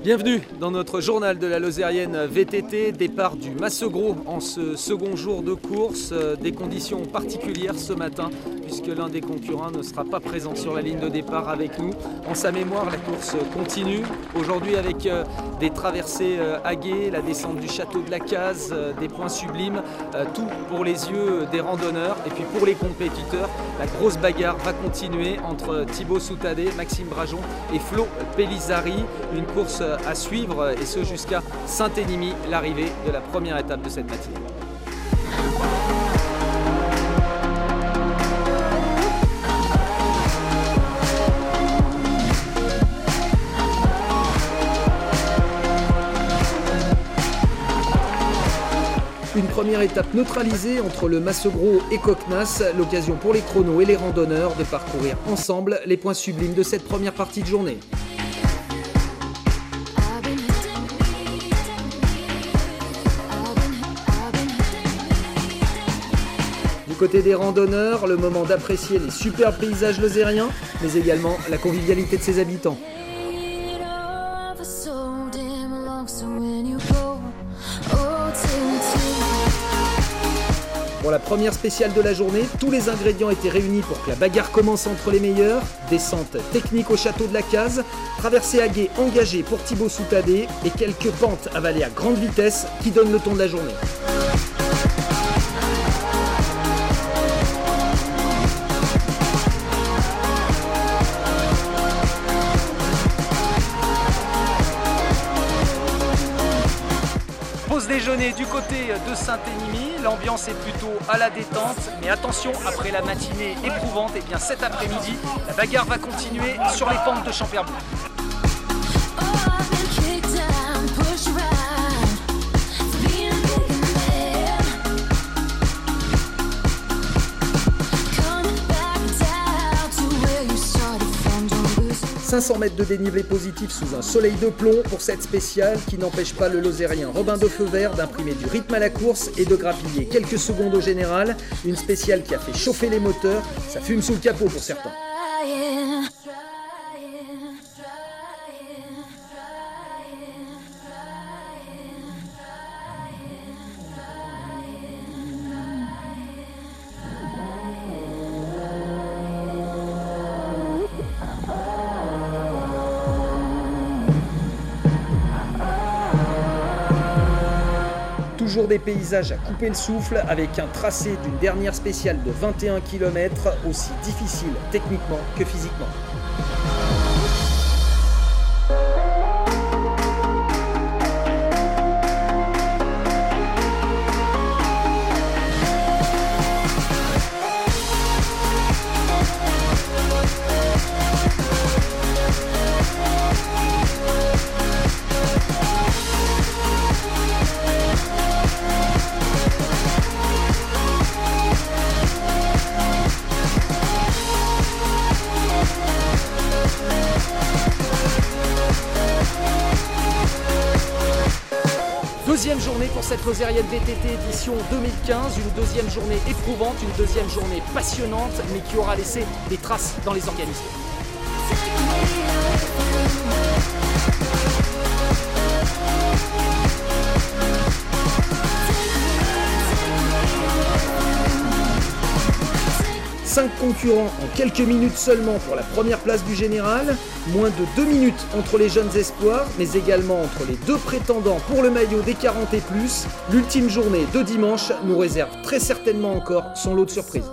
Bienvenue dans notre journal de la Lozérienne VTT, départ du Massegros en ce second jour de course. Des conditions particulières ce matin puisque l'un des concurrents ne sera pas présent sur la ligne de départ avec nous. En sa mémoire, la course continue. Aujourd'hui avec des traversées aguées, la descente du château de la Case, des points sublimes, tout pour les yeux des randonneurs. Et puis pour les compétiteurs, la grosse bagarre va continuer entre Thibaut Soutadé, Maxime Brajon et Flo Pellizzari. Une course à suivre et ce jusqu'à Saint-Énimie, l'arrivée de la première étape de cette matinée. Une première étape neutralisée entre le Massegros et Cocnas, l'occasion pour les chronos et les randonneurs de parcourir ensemble les points sublimes de cette première partie de journée. Du côté des randonneurs, le moment d'apprécier les superbes paysages lozériens, mais également la convivialité de ses habitants. Pour la première spéciale de la journée, tous les ingrédients étaient réunis pour que la bagarre commence entre les meilleurs. Descente technique au château de la Case, traversée à gué engagée pour Thibaut Soutadé et quelques pentes avalées à grande vitesse qui donnent le ton de la journée. Pause déjeuner du côté de Saint-Énimie, l'ambiance est plutôt à la détente, mais attention, après la matinée éprouvante, et bien cet après-midi, la bagarre va continuer sur les pentes de Champerbourg. « 500 mètres de dénivelé positif sous un soleil de plomb pour cette spéciale qui n'empêche pas le Lozérien Robin de Feuvert d'imprimer du rythme à la course et de grappiller quelques secondes au général. Une spéciale qui a fait chauffer les moteurs, ça fume sous le capot pour certains. Toujours des paysages à couper le souffle avec un tracé d'une dernière spéciale de 21 km aussi difficile techniquement que physiquement. Deuxième journée pour cette Lozérienne VTT édition 2015, une deuxième journée éprouvante, une deuxième journée passionnante, mais qui aura laissé des traces dans les organismes. Cinq concurrents en quelques minutes seulement pour la première place du général, moins de 2 minutes entre les jeunes espoirs, mais également entre les deux prétendants pour le maillot des 40 et plus. L'ultime journée de dimanche nous réserve très certainement encore son lot de surprises.